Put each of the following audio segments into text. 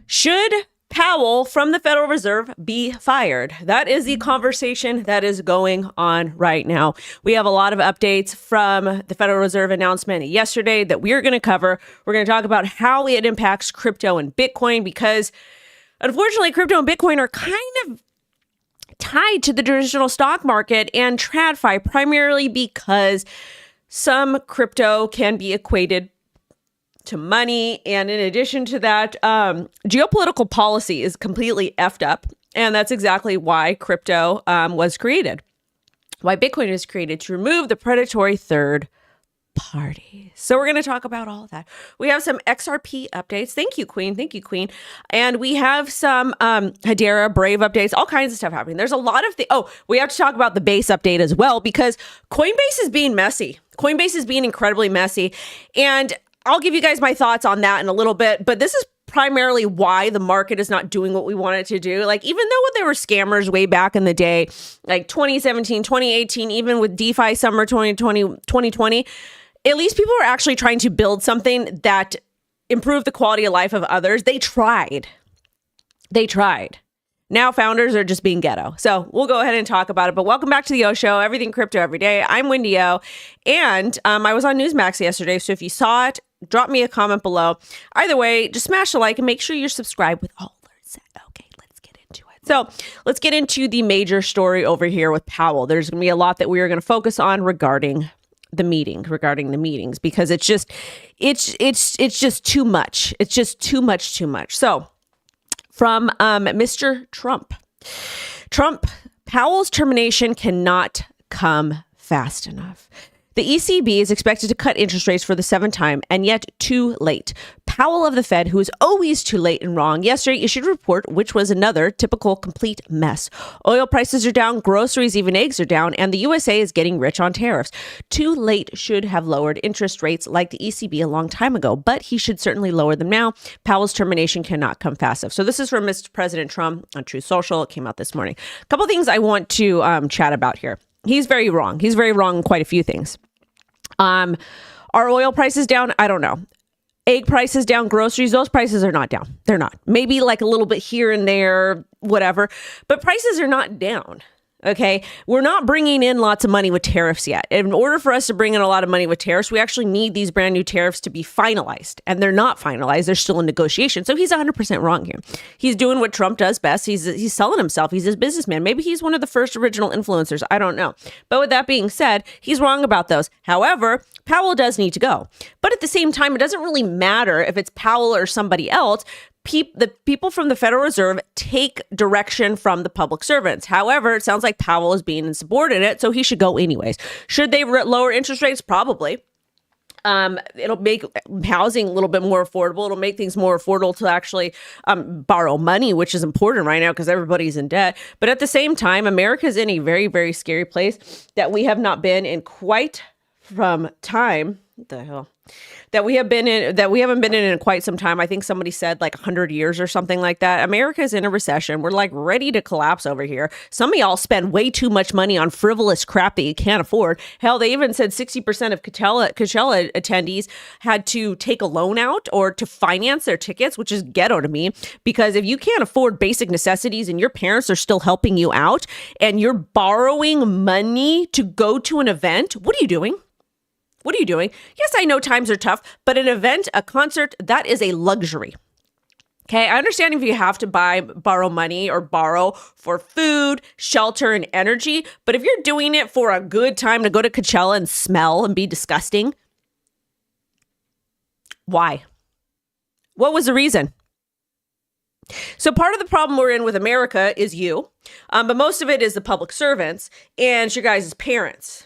Should Powell from the Federal Reserve be fired? That is the conversation that is going on right now. We have a lot of updates from the Federal Reserve announcement yesterday that we're going to cover. We're going to talk about how it impacts crypto and Bitcoin, because unfortunately, crypto and Bitcoin are kind of tied to the traditional stock market and TradFi, primarily because some crypto can be equated to money. And in addition to that, geopolitical policy is completely effed up. And that's exactly why crypto was created, why Bitcoin was created, to remove the predatory third party. So we're going to talk about all of that. We have some XRP updates. Thank you, Queen. Thank you, Queen. And we have some Hedera, Brave updates, all kinds of stuff happening. There's a lot of we have to talk about the base update as well, because Coinbase is being messy. Coinbase is being incredibly messy. And I'll give you guys my thoughts on that in a little bit, but this is primarily why the market is not doing what we want it to do. Like, even though there were scammers way back in the day, like 2017, 2018, even with DeFi summer 2020, at least people are actually trying to build something that improved the quality of life of others. They tried. Now founders are just being ghetto. So we'll go ahead and talk about it. But welcome back to the O Show, everything crypto every day. I'm WendyO, and I was on Newsmax yesterday. So if you saw it, drop me a comment below. Either way, just smash a like and make sure you're subscribed with all alerts set. Okay, let's get into it. So let's get into the major story over here with Powell. There's going to be a lot that we are going to focus on regarding the meetings, because it's just too much. It's just too much. So from Mr. Trump, Powell's termination cannot come fast enough. The ECB is expected to cut interest rates for the seventh time, and yet too late. Powell of the Fed, who is always too late and wrong, yesterday issued a report which was another typical complete mess. Oil prices are down, groceries, even eggs are down, and the USA is getting rich on tariffs. Too late should have lowered interest rates like the ECB a long time ago, but he should certainly lower them now. Powell's termination cannot come fast enough. So this is from Mr. President Trump on Truth Social. It came out this morning. A couple things I want to chat about here. He's very wrong. He's very wrong in quite a few things. Are oil prices down? I don't know. Egg prices down, groceries, those prices are not down. They're not. Maybe like a little bit here and there, whatever, but prices are not down. Okay. We're not bringing in lots of money with tariffs yet. In order for us to bring in a lot of money with tariffs, we actually need these brand new tariffs to be finalized, and they're not finalized. They're still in negotiation. So he's 100% wrong here. He's doing what Trump does best. He's selling himself. He's a businessman. Maybe he's one of the first original influencers. I don't know. But with that being said, he's wrong about those. However, Powell does need to go. But at the same time, it doesn't really matter if it's Powell or somebody else. The people from the Federal Reserve take direction from the public servants. However, it sounds like Powell is being insubordinate, so he should go anyways. Should they lower interest rates? Probably. It'll make housing a little bit more affordable. It'll make things more affordable to actually borrow money, which is important right now because everybody's in debt. But at the same time, America's in a very, very scary place that we have not been in quite from time. What the hell? That we haven't been in quite some time. I think somebody said like 100 years or something like that. America is in a recession. We're like ready to collapse over here. Some of y'all spend way too much money on frivolous crap that you can't afford. Hell, they even said 60% of Coachella attendees had to take a loan out or to finance their tickets, which is ghetto to me, because if you can't afford basic necessities and your parents are still helping you out and you're borrowing money to go to an event, what are you doing? What are you doing? Yes, I know times are tough, but an event, a concert, that is a luxury. Okay, I understand if you have to borrow money or borrow for food, shelter, and energy, but if you're doing it for a good time to go to Coachella and smell and be disgusting, why? What was the reason? So part of the problem we're in with America is you, but most of it is the public servants and your guys' parents.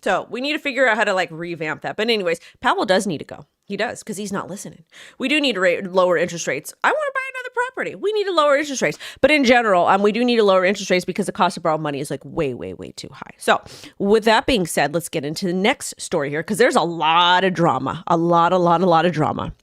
So we need to figure out how to like revamp that. But anyways, Powell does need to go. He does, because he's not listening. We do need to lower interest rates. I want to buy another property. We need to lower interest rates. But in general, we do need to lower interest rates because the cost of borrowed money is like way, way, way too high. So with that being said, let's get into the next story here, because there's a lot of drama, a lot of drama.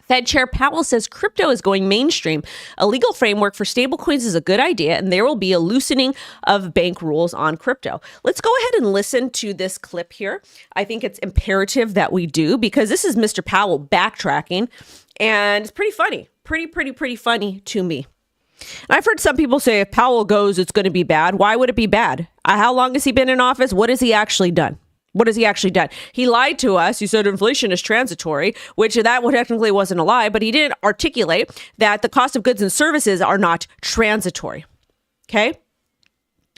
Fed Chair Powell says crypto is going mainstream. A legal framework for stablecoins is a good idea, and there will be a loosening of bank rules on crypto. Let's go ahead and listen to this clip here. I think it's imperative that we do, because this is Mr. Powell backtracking And it's pretty funny. Pretty funny to me. And I've heard some people say if Powell goes, it's going to be bad. Why would it be bad? How long has he been in office? What has he actually done? What has he actually done? He lied to us. He said inflation is transitory, which that technically wasn't a lie, but he didn't articulate that the cost of goods and services are not transitory. Okay?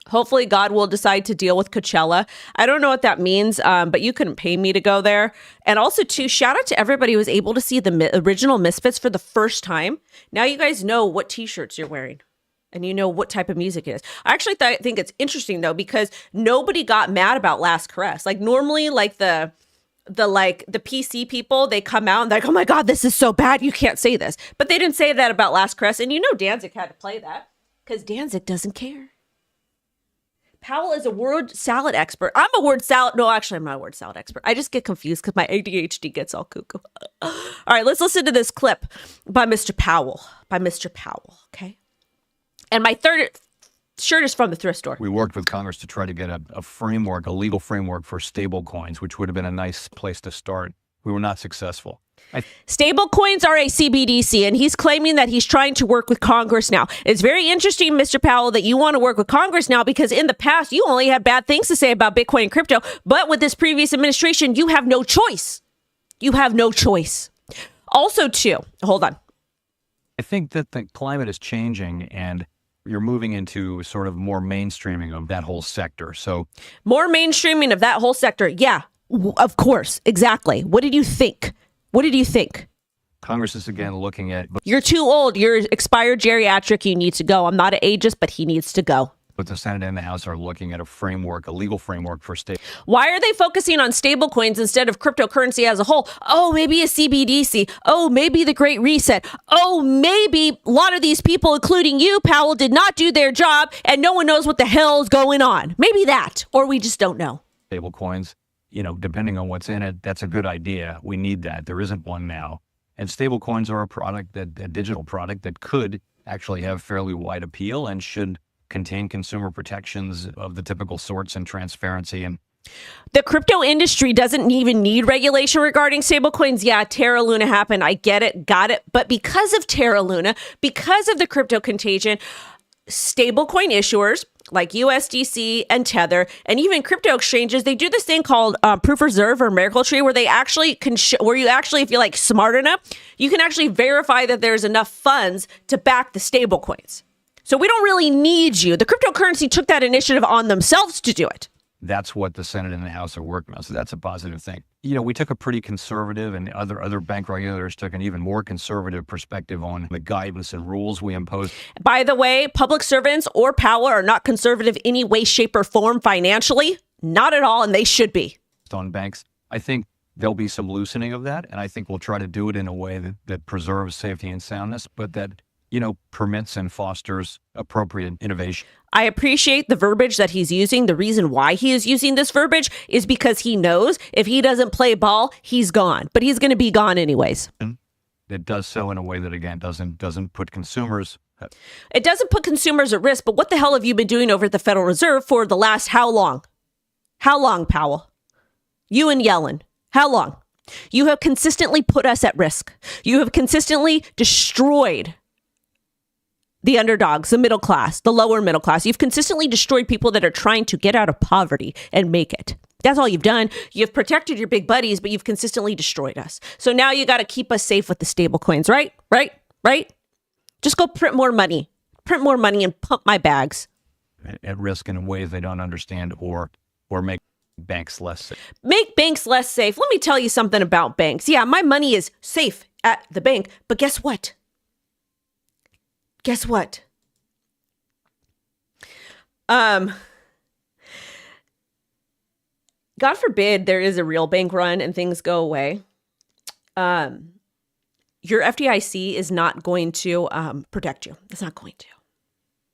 Hopefully God will decide to deal with Coachella. I don't know what that means, but you couldn't pay me to go there. And also, too, shout out to everybody who was able to see the original Misfits for the first time. Now you guys know what t-shirts you're wearing. And you know what type of music it is. I actually think it's interesting, though, because nobody got mad about Last Caress. Like, normally, like, the PC people, they come out and they're like, oh my God, this is so bad. You can't say this. But they didn't say that about Last Caress. And you know Danzig had to play that because Danzig doesn't care. Powell is a word salad expert. I'm a word salad. No, actually, I'm not a word salad expert. I just get confused because my ADHD gets all cuckoo. All right, let's listen to this clip by Mr. Powell. Okay? And my third shirt is from the thrift store. We worked with Congress to try to get a framework, a legal framework for stable coins, which would have been a nice place to start. We were not successful. Stable coins are a CBDC, and he's claiming that he's trying to work with Congress now. It's very interesting, Mr. Powell, that you want to work with Congress now, because in the past, you only had bad things to say about Bitcoin and crypto. But with this previous administration, you have no choice. You have no choice. Also, too, hold on. I think that the climate is changing, and you're moving into sort of more mainstreaming of that whole sector. So more mainstreaming of that whole sector. Yeah, of course. Exactly. What did you think? Congress is again looking at... You're too old. You're expired geriatric. You need to go. I'm not an ageist, but he needs to go. But the Senate and the House are looking at a framework, a legal framework for state. Why are they focusing on stable coins instead of cryptocurrency as a whole? Oh, maybe a CBDC. Oh, maybe the Great Reset. Oh, maybe a lot of these people, including you, Powell, did not do their job and no one knows what the hell's going on. Maybe that, or we just don't know. Stable coins, depending on what's in it, that's a good idea. We need that. There isn't one now. And stable coins are a digital product that could actually have fairly wide appeal and should contain consumer protections of the typical sorts and transparency. And the crypto industry doesn't even need regulation regarding stablecoins. Yeah, Terra Luna happened. I get it. Got it. But because of Terra Luna, because of the crypto contagion, stablecoin issuers like USDC and Tether and even crypto exchanges, they do this thing called proof of reserve or Miracle Tree, where they actually can where you actually, if you're like smart enough, you can actually verify that there's enough funds to back the stablecoins. So we don't really need you. The cryptocurrency took that initiative on themselves to do it. That's what the Senate and the House are working on. So that's a positive thing. We took a pretty conservative, and other bank regulators took an even more conservative perspective on the guidance and rules we imposed. By the way, public servants or Powell are not conservative any way, shape, or form financially. Not at all, and they should be. On banks, I think there'll be some loosening of that, and I think we'll try to do it in a way that preserves safety and soundness, but that permits and fosters appropriate innovation. I appreciate the verbiage that he's using. The reason why he is using this verbiage is because he knows if he doesn't play ball, he's gone. But he's going to be gone anyways. It does so in a way that, again, doesn't put consumers... It doesn't put consumers at risk, but what the hell have you been doing over at the Federal Reserve for the last how long? How long, Powell? You and Yellen. How long? You have consistently put us at risk. You have consistently destroyed the underdogs, the middle class, the lower middle class. You've consistently destroyed people that are trying to get out of poverty and make it. That's all you've done. You've protected your big buddies, but you've consistently destroyed us. So now you got to keep us safe with the stable coins, right? Right? Just go print more money and pump my bags. At risk in ways they don't understand or make banks less safe. Make banks less safe. Let me tell you something about banks. Yeah, my money is safe at the bank, but guess what? God forbid there is a real bank run and things go away. Your FDIC is not going to protect you. It's not going to.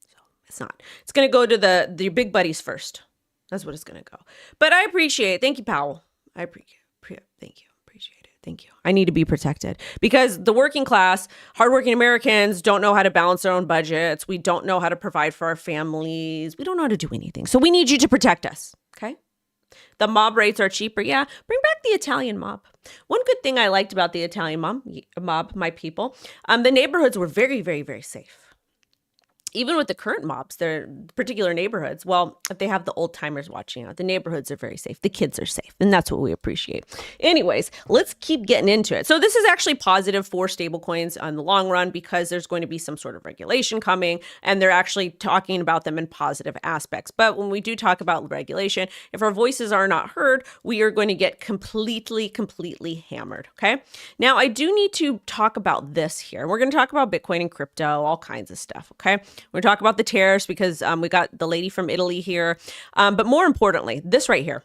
So it's not. It's going to go to the big buddies first. That's what it's going to go. But I appreciate it. Thank you, Powell. I appreciate it. Thank you. Appreciate it. Thank you. I need to be protected because the working class, hardworking Americans don't know how to balance their own budgets. We don't know how to provide for our families. We don't know how to do anything. So we need you to protect us. Okay? The mob rates are cheaper. Yeah, bring back the Italian mob. One good thing I liked about the Italian mob, my people, the neighborhoods were very, very, very safe. Even with the current mobs, their particular neighborhoods, well, if they have the old timers watching out, the neighborhoods are very safe. The kids are safe. And that's what we appreciate. Anyways, let's keep getting into it. So this is actually positive for stablecoins on the long run because there's going to be some sort of regulation coming and they're actually talking about them in positive aspects. But when we do talk about regulation, if our voices are not heard, we are going to get completely hammered. Okay. Now I do need to talk about this here. We're going to talk about Bitcoin and crypto, all kinds of stuff. Okay. We're going to talk about the tariffs because we got the lady from Italy here. But more importantly, this right here.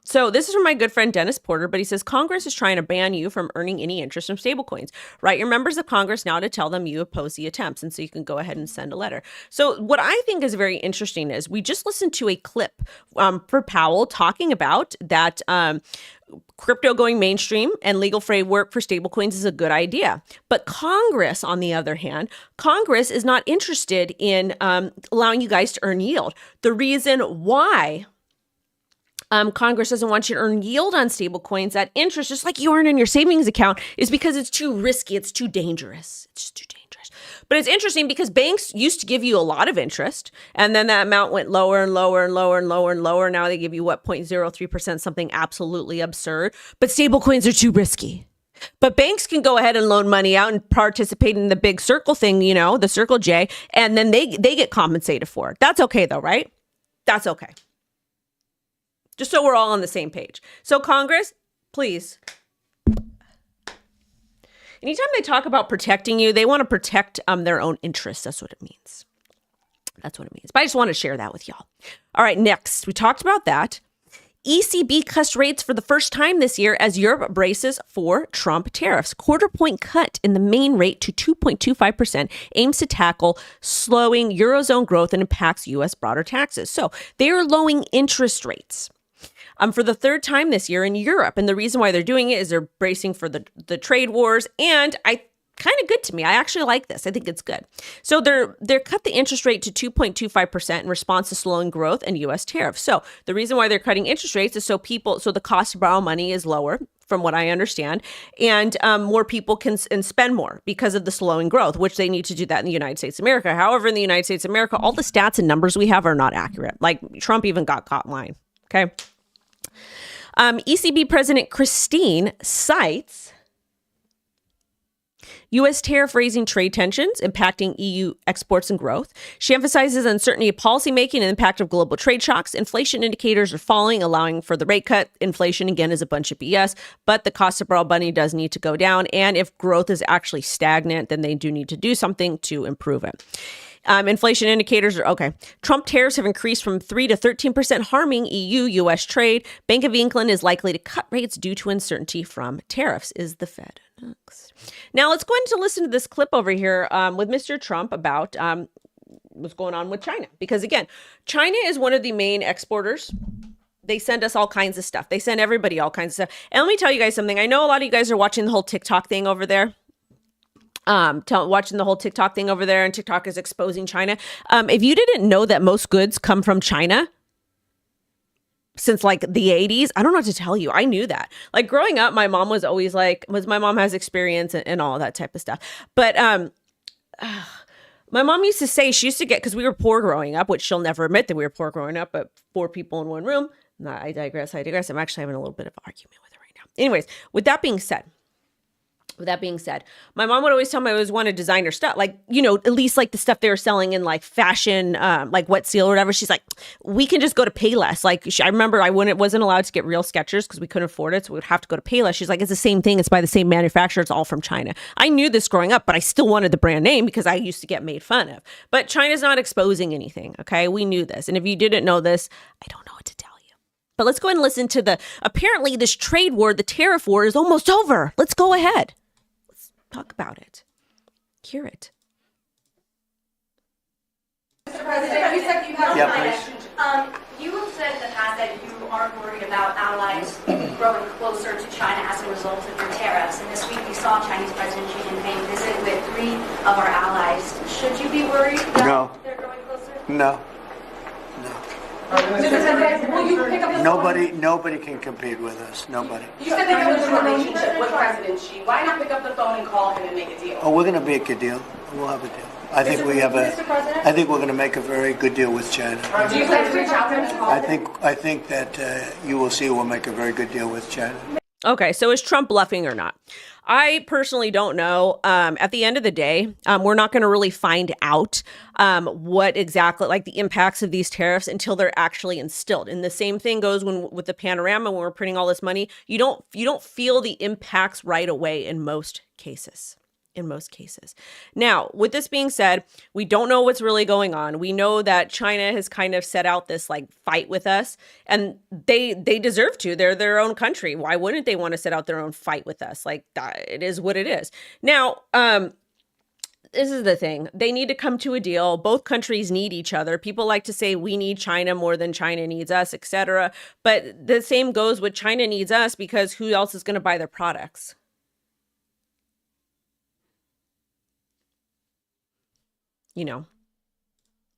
So this is from my good friend Dennis Porter, but he says Congress is trying to ban you from earning any interest from stablecoins. Write your members of Congress now to tell them you oppose the attempts. And so you can go ahead and send a letter. So what I think is very interesting is we just listened to a clip for Powell talking about that crypto going mainstream and legal framework for stablecoins is a good idea. But Congress, on the other hand, Congress is not interested in allowing you guys to earn yield. The reason why Congress doesn't want you to earn yield on stablecoins, that interest, just like you earn in your savings account, is because it's too risky. It's too dangerous. It's too dangerous. But it's interesting because banks used to give you a lot of interest, and then that amount went lower and lower and lower and lower and lower. Now they give you, 0.03%, something absolutely absurd. But stablecoins are too risky. But banks can go ahead and loan money out and participate in the big circle thing, the Circle J, and then they get compensated for it. That's okay, though, right? That's okay. Just so we're all on the same page. So Congress, please. Anytime they talk about protecting you, they want to protect their own interests. That's what it means. That's what it means. But I just want to share that with y'all. All right, next. We talked about that. ECB cuts rates for the first time this year as Europe braces for Trump tariffs. Quarter-point cut in the main rate to 2.25% aims to tackle slowing Eurozone growth and impacts U.S. broader taxes. So they are lowering interest rates for the third time this year in Europe. And the reason why they're doing it is they're bracing for the trade wars. And kind of good to me. I actually like this. I think it's good. So they're cut the interest rate to 2.25% in response to slowing growth and U.S. tariffs. So the reason why they're cutting interest rates is so the cost to borrow money is lower, from what I understand, and more people can spend more because of the slowing growth, which they need to do that in the United States of America. However, in the United States of America, all the stats and numbers we have are not accurate. Like Trump even got caught lying. Okay. ECB President Christine cites U.S. tariff-raising trade tensions impacting EU exports and growth. She emphasizes uncertainty of policymaking and impact of global trade shocks. Inflation indicators are falling, allowing for the rate cut. Inflation, again, is a bunch of BS, but the cost of borrowed money does need to go down. And if growth is actually stagnant, then they do need to do something to improve it. Inflation indicators are okay. Trump tariffs have increased from 3 to 13%, harming EU-U.S. trade. Bank of England is likely to cut rates due to uncertainty from tariffs, is the Fed. Next. Now let's go into listen to this clip over here with Mr. Trump about what's going on with China. Because again, China is one of the main exporters. They send us all kinds of stuff. They send everybody all kinds of stuff. And let me tell you guys something. I know a lot of you guys are watching the whole TikTok thing over there. Watching the whole TikTok thing over there, and TikTok is exposing China. If you didn't know that most goods come from China since like the 80s, I don't know what to tell you. I knew that. Like growing up, my mom was always like, my mom has experience and all that type of stuff. But my mom used to say, she used to get, because we were poor growing up, which she'll never admit that we were poor growing up, but 4 people in one room. No, I digress. I'm actually having a little bit of an argument with her right now. Anyways, with that being said, my mom would always tell me I always wanted designer stuff, like, at least like the stuff they were selling in like fashion, like Wet Seal or whatever. She's like, we can just go to Payless. Like, I remember I wasn't allowed to get real Skechers because we couldn't afford it. So we would have to go to Payless. She's like, it's the same thing. It's by the same manufacturer. It's all from China. I knew this growing up, but I still wanted the brand name because I used to get made fun of. But China's not exposing anything. Okay. We knew this. And if you didn't know this, I don't know what to tell you. But let's go ahead and listen to apparently this trade war, the tariff war is almost over. Let's go ahead. Talk about it. Hear it. Mr. President, you said you have you have said in the past that you aren't worried about allies growing closer to China as a result of your tariffs. And this week we saw Chinese President Xi Jinping visit with 3 of our allies. Should you be worried that they're growing closer? No. Mr. President, will you pick up the phone? Nobody can compete with us. Nobody. You said that there was a relationship with President Xi. Why not pick up the phone and call him and make a deal? Oh, we're going to make a deal. We'll have a deal. I think we have Mr. President? I think we're going to make a very good deal with China. Do you plan to reach out to him and call him? I think that you will see we'll make a very good deal with China. Okay, so is Trump bluffing or not? I personally don't know. At the end of the day, we're not going to really find out what exactly, like the impacts of these tariffs until they're actually instilled. And the same thing goes with the panorama when we're printing all this money. You don't feel the impacts right away in most cases. Now, with this being said, we don't know what's really going on. We know that China has kind of set out this like fight with us, and they deserve to. They're their own country. Why wouldn't they want to set out their own fight with us? Like, it is what it is. Now, this is the thing. They need to come to a deal. Both countries need each other. People like to say we need China more than China needs us, etc. But the same goes with China needs us, because who else is going to buy their products? You know.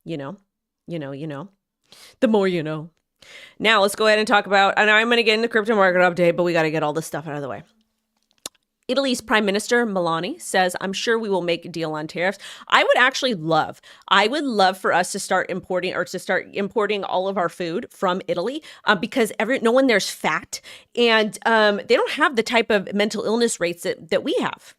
The more you know. Now let's go ahead and talk about, and I'm going to get in the crypto market update, but we got to get all this stuff out of the way. Italy's Prime Minister Meloni says, I'm sure we will make a deal on tariffs. I would love for us to start importing all of our food from Italy because no one there's fat, and they don't have the type of mental illness rates that we have.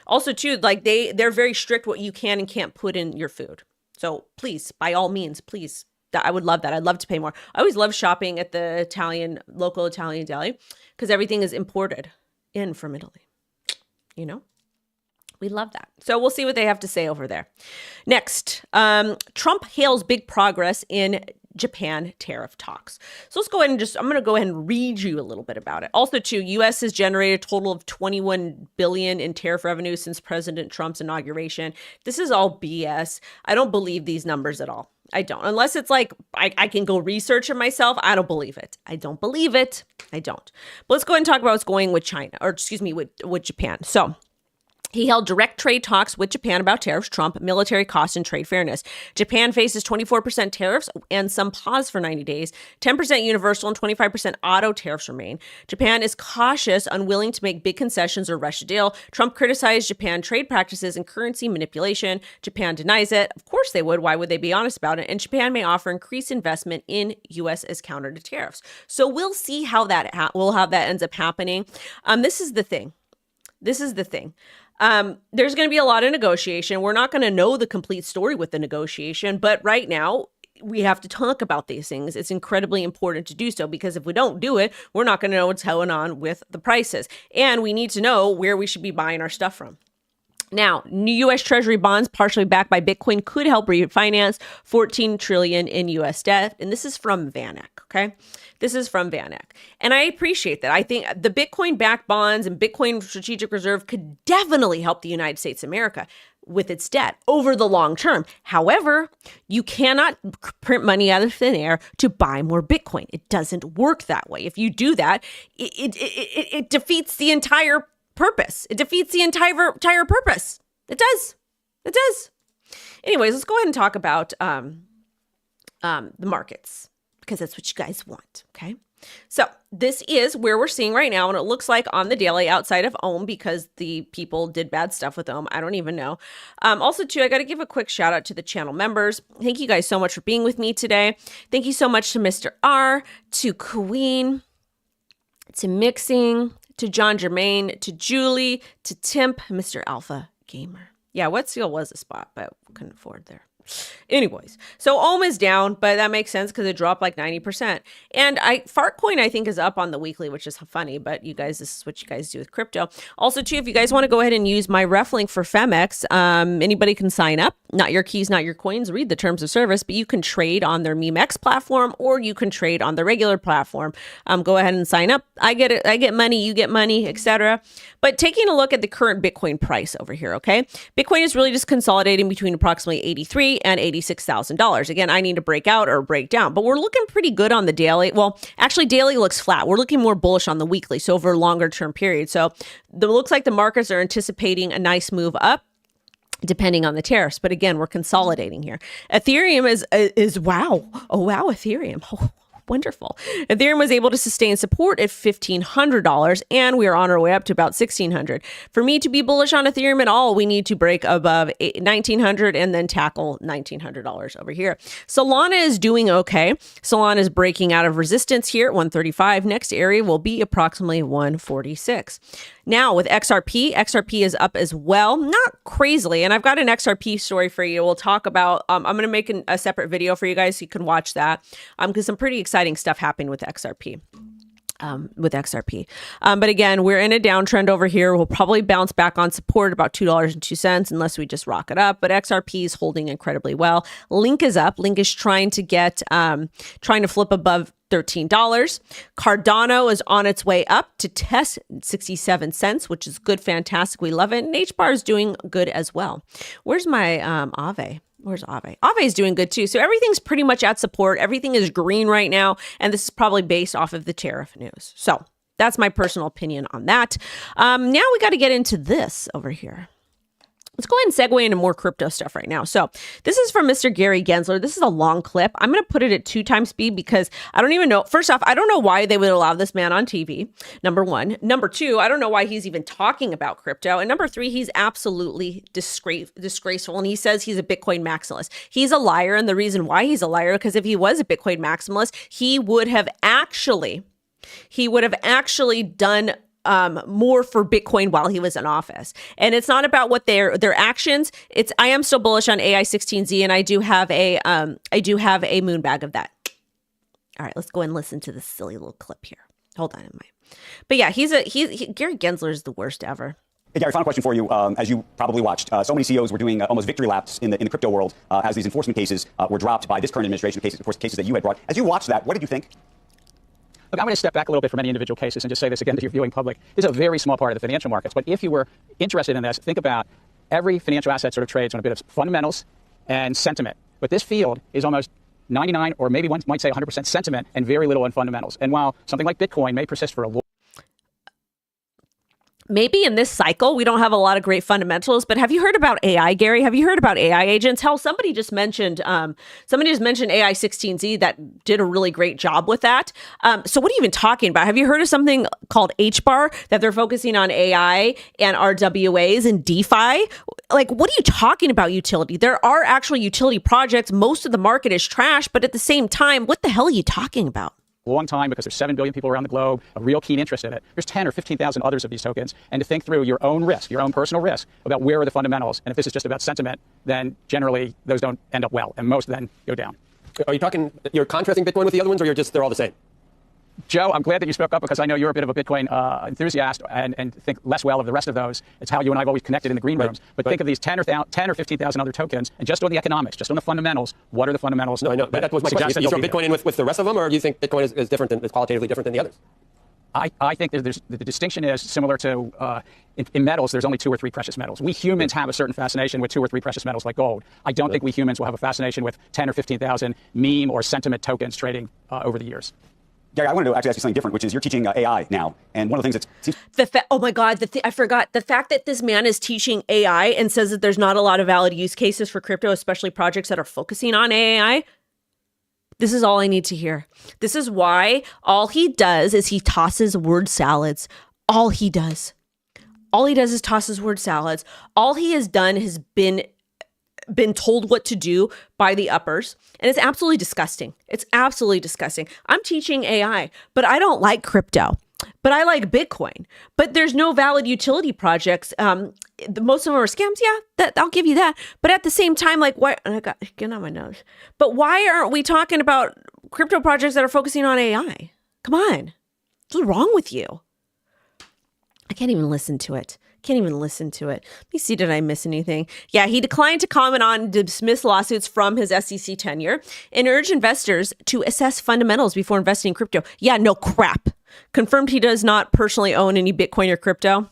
Also, too, like they're very strict what you can and can't put in your food. So please, by all means, please, I would love that. I'd love to pay more. I always love shopping at the local Italian deli because everything is imported in from Italy. You know, we love that. So we'll see what they have to say over there. Next, Trump hails big progress in Japan tariff talks. So let's go ahead and I'm going to go ahead and read you a little bit about it. Also, too, U.S. has generated a total of $21 billion in tariff revenue since President Trump's inauguration. This is all BS. I don't believe these numbers at all. I don't. Unless it's like I can go research it myself. I don't believe it. I don't believe it. I don't. But let's go ahead and talk about what's going with China, or excuse me, with Japan. So he held direct trade talks with Japan about tariffs, Trump, military costs, and trade fairness. Japan faces 24% tariffs and some pause for 90 days. 10% universal and 25% auto tariffs remain. Japan is cautious, unwilling to make big concessions or rush a deal. Trump criticized Japan trade practices and currency manipulation. Japan denies it. Of course they would. Why would they be honest about it? And Japan may offer increased investment in U.S. as counter to tariffs. So we'll see how that ends up happening. This is the thing. There's going to be a lot of negotiation. We're not going to know the complete story with the negotiation, but right now we have to talk about these things. It's incredibly important to do so because if we don't do it, we're not going to know what's going on with the prices. And we need to know where we should be buying our stuff from. Now, new U.S. Treasury bonds, partially backed by Bitcoin, could help refinance $14 trillion in U.S. debt. And this is from VanEck, okay? This is from VanEck. And I appreciate that. I think the Bitcoin-backed bonds and Bitcoin Strategic Reserve could definitely help the United States of America with its debt over the long term. However, you cannot print money out of thin air to buy more Bitcoin. It doesn't work that way. If you do that, it defeats the entire purpose. It defeats the entire purpose. It does. Anyways, let's go ahead and talk about the markets because that's what you guys want. Okay. So this is where we're seeing right now, and it looks like on the daily outside of Ohm because the people did bad stuff with Ohm. I don't even know. Also, too, I got to give a quick shout out to the channel members. Thank you guys so much for being with me today. Thank you so much to Mr. R, to Queen, to Mixing, to John Germain, to Julie, to Timp, Mr. Alpha Gamer. Yeah, Wet Seal was a spot, but couldn't afford there. Anyways, so Ohm is down, but that makes sense because it dropped like 90%. And Fartcoin, I think, is up on the weekly, which is funny, but you guys, this is what you guys do with crypto. Also, too, if you guys want to go ahead and use my ref link for Femex, anybody can sign up. Not your keys, not your coins. Read the terms of service, but you can trade on their Memex platform or you can trade on the regular platform. Go ahead and sign up. I get it. I get money. You get money, etc. But taking a look at the current Bitcoin price over here, okay? Bitcoin is really just consolidating between approximately $83,000 and $86,000. Again, I need to break out or break down, but we're looking pretty good on the daily. Well, actually, daily looks flat. We're looking more bullish on the weekly, so over a longer term period. So it looks like the markets are anticipating a nice move up. depending on the tariffs. But again, we're consolidating here. Ethereum is wow. Oh, wow, Ethereum. Oh, wonderful. Ethereum was able to sustain support at $1,500, and we are on our way up to about $1,600. For me to be bullish on Ethereum at all, we need to break above $1,900 and then tackle $1,900 over here. Solana is doing okay. Solana is breaking out of resistance here at 135. Next area will be approximately 146. Now with XRP is up as well, not crazily. And I've got an XRP story for you. We'll talk about, I'm going to make a separate video for you guys so you can watch that because some pretty exciting stuff happened with XRP. But again, we're in a downtrend over here. We'll probably bounce back on support about $2.02 unless we just rock it up. But XRP is holding incredibly well. Link is up. Link is trying to flip above $13. Cardano is on its way up to test 67 cents, which is good, fantastic. We love it. And HBAR is doing good as well. Where's my Aave? Where's Aave? Aave is doing good too. So everything's pretty much at support. Everything is green right now. And this is probably based off of the tariff news. So that's my personal opinion on that. Now we got to get into this over here. Let's go ahead and segue into more crypto stuff right now. So this is from Mr. Gary Gensler. This is a long clip. I'm going to put it at 2x speed because I don't even know. First off, I don't know why they would allow this man on TV. Number one. Number two, I don't know why he's even talking about crypto. And number three, he's absolutely disgraceful. And he says he's a Bitcoin maximalist. He's a liar. And the reason why he's a liar, because if he was a Bitcoin maximalist, he would have actually done more for Bitcoin while he was in office. And it's not about what their actions. I am still bullish on AI16Z, and I do have a moon bag of that. All right, let's go and listen to this silly little clip here. Hold on, but yeah, Gary Gensler is the worst ever. Hey, Gary, final question for you. As you probably watched, so many CEOs were doing almost victory laps in the crypto world as these enforcement cases were dropped by this current administration, cases that you had brought. As you watched that, what did you think? Look, I'm going to step back a little bit from any individual cases and just say this again to your viewing public. This is a very small part of the financial markets. But if you were interested in this, think about every financial asset sort of trades on a bit of fundamentals and sentiment. But this field is almost 99 or maybe one might say 100% sentiment and very little on fundamentals. And while something like Bitcoin may persist for a long maybe in this cycle, we don't have a lot of great fundamentals, but have you heard about AI, Gary? Have you heard about AI agents? Hell, somebody just mentioned AI16Z that did a really great job with that. So what are you even talking about? Have you heard of something called HBAR that they're focusing on AI and RWAs and DeFi? Like, what are you talking about utility? There are actual utility projects. Most of the market is trash, but at the same time, what the hell are you talking about? long time because there's 7 billion people around the globe, a real keen interest in it. There's 10 or 15,000 others of these tokens, and to think through your own risk, your own personal risk about where are the fundamentals. And if this is just about sentiment, then generally those don't end up well, and most then go down. Are you talking, you're contrasting Bitcoin with the other ones, or they're all the same? Joe, I'm glad that you spoke up because I know you're a bit of a Bitcoin enthusiast and think less well of the rest of those. It's how you and I have always connected in the green rooms. But think of these 10 or 15,000 other tokens, and just on the economics, just on the fundamentals, what are the fundamentals? No, I know, but that was my question. You throw Bitcoin in with the rest of them, or do you think Bitcoin is different, is qualitatively different than the others? I think the distinction is similar to in metals, there's only 2 or 3 precious metals. We humans have a certain fascination with 2 or 3 precious metals like gold. I don't think we humans will have a fascination with 10 or 15,000 meme or sentiment tokens trading over the years. Gary, I wanted to actually ask you something different, which is you're teaching AI now. And one of the things that's... oh my God, I forgot. The fact that this man is teaching AI and says that there's not a lot of valid use cases for crypto, especially projects that are focusing on AI. This is all I need to hear. This is why all he does is he tosses word salads. All he does. All he does is tosses word salads. All he has done has been told what to do by the uppers. And it's absolutely disgusting. It's absolutely disgusting. I'm teaching AI, but I don't like crypto. But I like Bitcoin. But there's no valid utility projects. Most of them are scams. Yeah, I'll give you that. But at the same time, like, why? I got getting on my nose. But why aren't we talking about crypto projects that are focusing on AI? Come on. What's wrong with you? I can't even listen to it. Let me see, did I miss anything? Yeah, he declined to comment on dismissed lawsuits from his SEC tenure and urged investors to assess fundamentals before investing in crypto. Yeah, no crap. Confirmed he does not personally own any Bitcoin or crypto.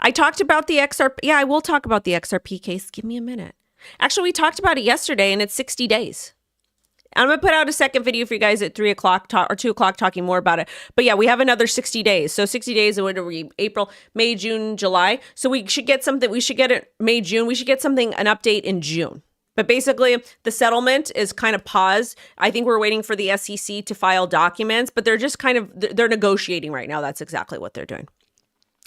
I talked about the XRP. Yeah, I will talk about the XRP case. Give me a minute. Actually, we talked about it yesterday, and it's 60 days. I'm going to put out a second video for you guys at 3 o'clock or 2 o'clock talking more about it. But yeah, we have another 60 days. So 60 days, what are we? April, May, June, July. So we should get something. We should get it May, June. We should get something, an update in June. But basically, the settlement is kind of paused. I think we're waiting for the SEC to file documents, but they're just they're negotiating right now. That's exactly what they're doing.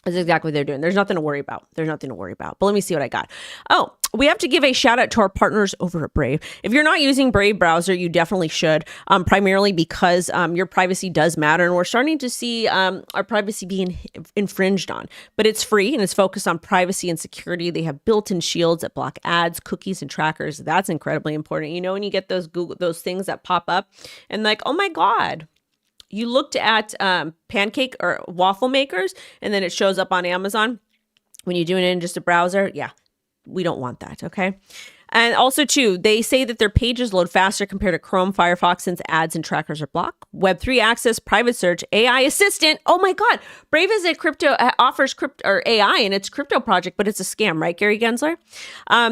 That's exactly what they're doing. There's nothing to worry about. But let me see what I got. Oh, we have to give a shout out to our partners over at Brave. If you're not using Brave browser, you definitely should, primarily because your privacy does matter. And we're starting to see our privacy being infringed on. But it's free and it's focused on privacy and security. They have built-in shields that block ads, cookies, and trackers. That's incredibly important. You know, when you get those things that pop up and like, oh my God, you looked at pancake or waffle makers, and then it shows up on Amazon when you're doing it in just a browser. Yeah, we don't want that, okay? And also, too, they say that their pages load faster compared to Chrome, Firefox, since ads and trackers are blocked. Web3 access, private search, AI assistant. Oh my God, Brave is offers crypto or AI in its crypto project, but it's a scam, right, Gary Gensler?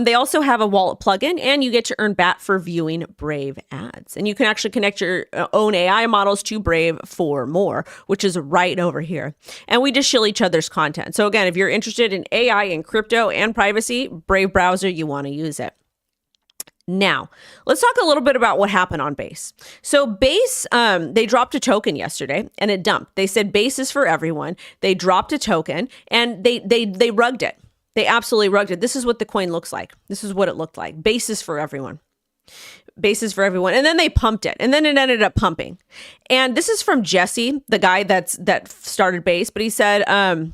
They also have a wallet plugin, and you get to earn BAT for viewing Brave ads. And you can actually connect your own AI models to Brave for more, which is right over here. And we just shill each other's content. So again, if you're interested in AI and crypto and privacy, Brave browser, you want to use it. Now, let's talk a little bit about what happened on Base. So Base, they dropped a token yesterday and it dumped. They said Base is for everyone. They dropped a token and they rugged it. They absolutely rugged it. This is what the coin looks like. This is what it looked like. Base is for everyone. Base is for everyone. And then they pumped it. And then it ended up pumping. And this is from Jesse, the guy that started Base. But he said,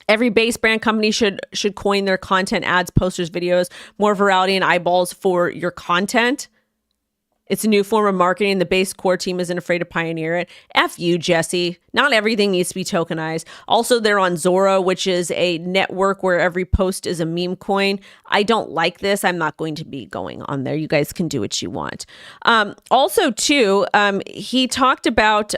every Base brand company should coin their content, ads, posters, videos, more virality and eyeballs for your content. It's a new form of marketing. The Base core team isn't afraid to pioneer it. F you, Jesse. Not everything needs to be tokenized. Also, they're on Zora, which is a network where every post is a meme coin. I don't like this. I'm not going to be going on there. You guys can do what you want. Also, too, he talked about,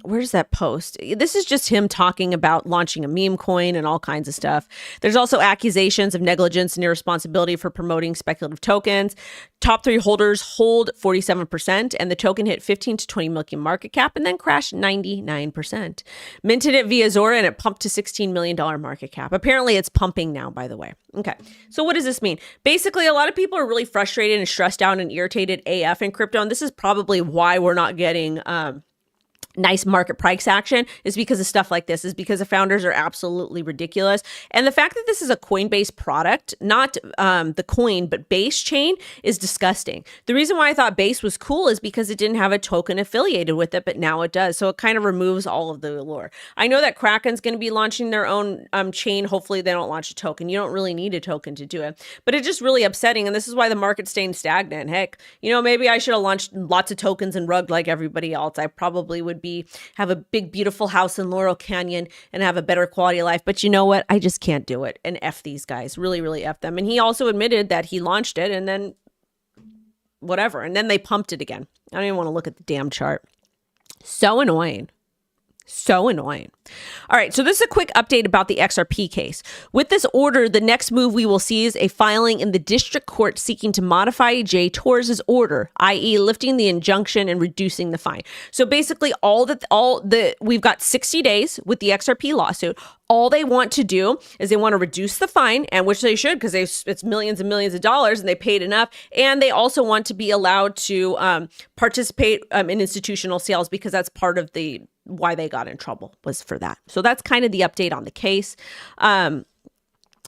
where's that post? This is just him talking about launching a meme coin and all kinds of stuff. There's also accusations of negligence and irresponsibility for promoting speculative tokens. Top 3 holders hold 47%, and the token hit 15 to 20 million market cap and then crashed 99%. Minted it via Zora and it pumped to $16 million market cap. Apparently it's pumping now, by the way. Okay. So what does this mean? Basically, a lot of people are really frustrated and stressed out and irritated AF in crypto. And this is probably why we're not getting nice market price action, is because of stuff like this, is because the founders are absolutely ridiculous. And the fact that this is a Coinbase product, not the coin, but Base chain, is disgusting. The reason why I thought Base was cool is because it didn't have a token affiliated with it, but now it does. So it kind of removes all of the allure. I know that Kraken's going to be launching their own chain. Hopefully they don't launch a token. You don't really need a token to do it, but it's just really upsetting. And this is why the market's staying stagnant. Heck, maybe I should have launched lots of tokens and rugged like everybody else. I probably would have a big, beautiful house in Laurel Canyon and have a better quality of life. But you know what? I just can't do it. And F these guys. Really, really F them. And he also admitted that he launched it and then whatever. And then they pumped it again. I don't even want to look at the damn chart. So annoying. So annoying. All right, so this is a quick update about the XRP case. With this order, the next move we will see is a filing in the district court seeking to modify Jay Torres' order, i.e. lifting the injunction and reducing the fine. So basically we've got 60 days with the XRP lawsuit. All they want to do is they want to reduce the fine, and which they should, because it's millions and millions of dollars and they paid enough. And they also want to be allowed to participate in institutional sales, because that's part of why they got in trouble, was for that. So that's kind of the update on the case and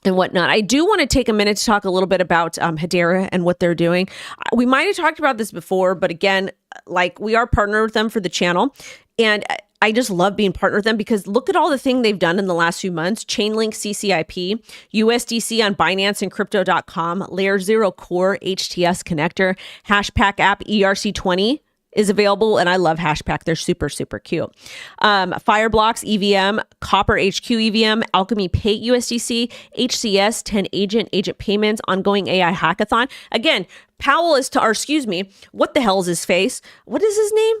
whatnot. I do want to take a minute to talk a little bit about Hedera and what they're doing. We might have talked about this before, but again, we are partnered with them for the channel. And I just love being partnered with them, because look at all the things they've done in the last few months. Chainlink CCIP, USDC on Binance and crypto.com, Layer 0 Core HTS connector, Hashpack app ERC20 is available, and I love Hashpack. They're super, super cute. Fireblocks EVM, Copper HQ EVM, Alchemy Pay USDC, HCS, 10 agent payments, ongoing AI hackathon. Again, Powell what the hell is his face? What is his name?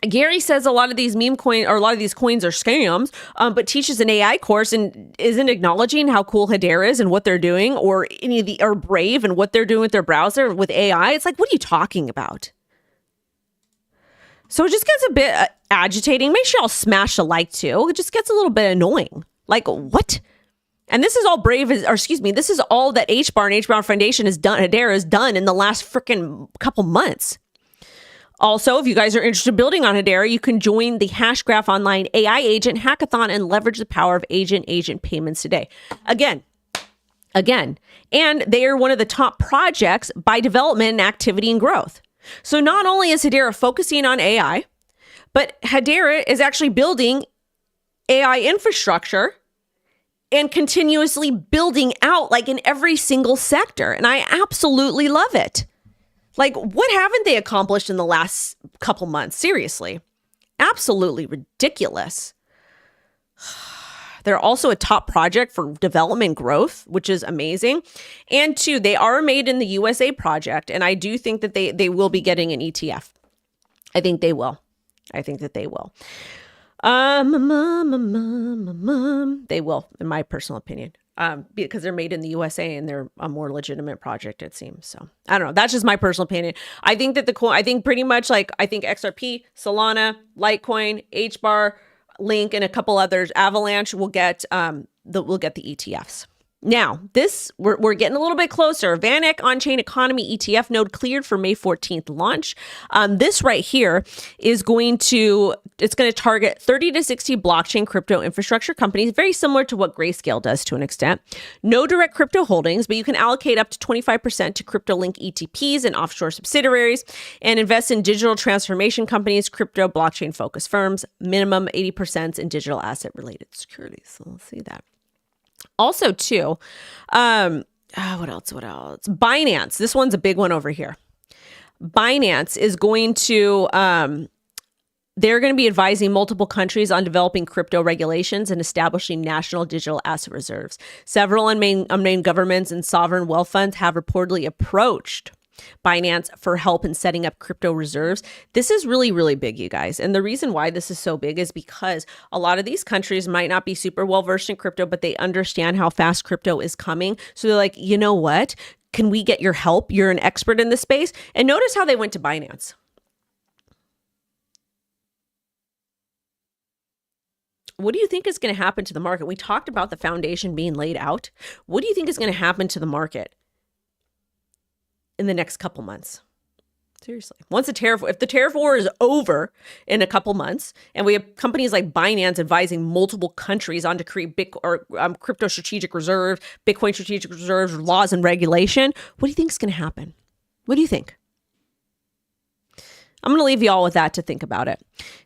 Gary says a lot of these meme coin or a lot of these coins are scams, but teaches an AI course and isn't acknowledging how cool Hedera is and what they're doing, or any of the or Brave and what they're doing with their browser with AI. It's like, what are you talking about? So it just gets a bit agitating. Make sure y'all smash a like too. It just gets a little bit annoying. Like, what? And this is all this is all that HBAR and HBAR Foundation has done, Hedera has done in the last freaking couple months. Also, if you guys are interested in building on Hedera, you can join the Hashgraph Online AI Agent Hackathon and leverage the power of agent payments today. Again. And they are one of the top projects by development and activity and growth. So not only is Hedera focusing on AI, but Hedera is actually building AI infrastructure and continuously building out like in every single sector. And I absolutely love it. Like, what haven't they accomplished in the last couple months? Seriously. Absolutely ridiculous. They're also a top project for development growth, which is amazing. And two, they are made in the USA project. And I do think that they will be getting an ETF. I think they will. They will, in my personal opinion. Because they're made in the USA and they're a more legitimate project, it seems. So I don't know. That's just my personal opinion. I think that I think pretty much like, I think XRP, Solana, Litecoin, HBAR, Link, and a couple others, Avalanche will get the ETFs. Now, we're getting a little bit closer. VanEck on-chain economy ETF node cleared for May 14th launch. This right here is going to target 30 to 60 blockchain crypto infrastructure companies, very similar to what Grayscale does to an extent. No direct crypto holdings, but you can allocate up to 25% to CryptoLink ETPs and offshore subsidiaries and invest in digital transformation companies, crypto blockchain focused firms, minimum 80% in digital asset related securities. So let's see that. Also, too, what else? Binance. This one's a big one over here. Binance is going to, they're going to be advising multiple countries on developing crypto regulations and establishing national digital asset reserves. Several unnamed governments and sovereign wealth funds have reportedly approached Binance for help in setting up crypto reserves. This is really, really big, you guys. And the reason why this is so big is because a lot of these countries might not be super well versed in crypto, but they understand how fast crypto is coming. So they're like, you know what? Can we get your help? You're an expert in this space. And notice how they went to Binance. What do you think is going to happen to the market? We talked about the foundation being laid out. What do you think is going to happen to the market in the next couple months? Seriously. If the tariff war is over in a couple months, and we have companies like Binance advising multiple countries on to create crypto strategic reserve, Bitcoin strategic reserves, laws and regulation, what do you think is going to happen? What do you think? I'm going to leave you all with that to think about it.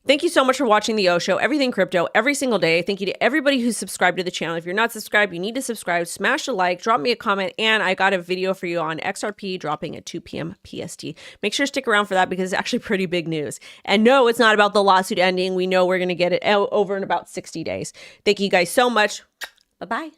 Thank you so much for watching the O Show, everything crypto, every single day. Thank you to everybody who's subscribed to the channel. If you're not subscribed, you need to subscribe, smash a like, drop me a comment, and I got a video for you on XRP dropping at 2 p.m. PST. Make sure to stick around for that because it's actually pretty big news. And no, it's not about the lawsuit ending. We know we're going to get it over in about 60 days. Thank you guys so much. Bye-bye.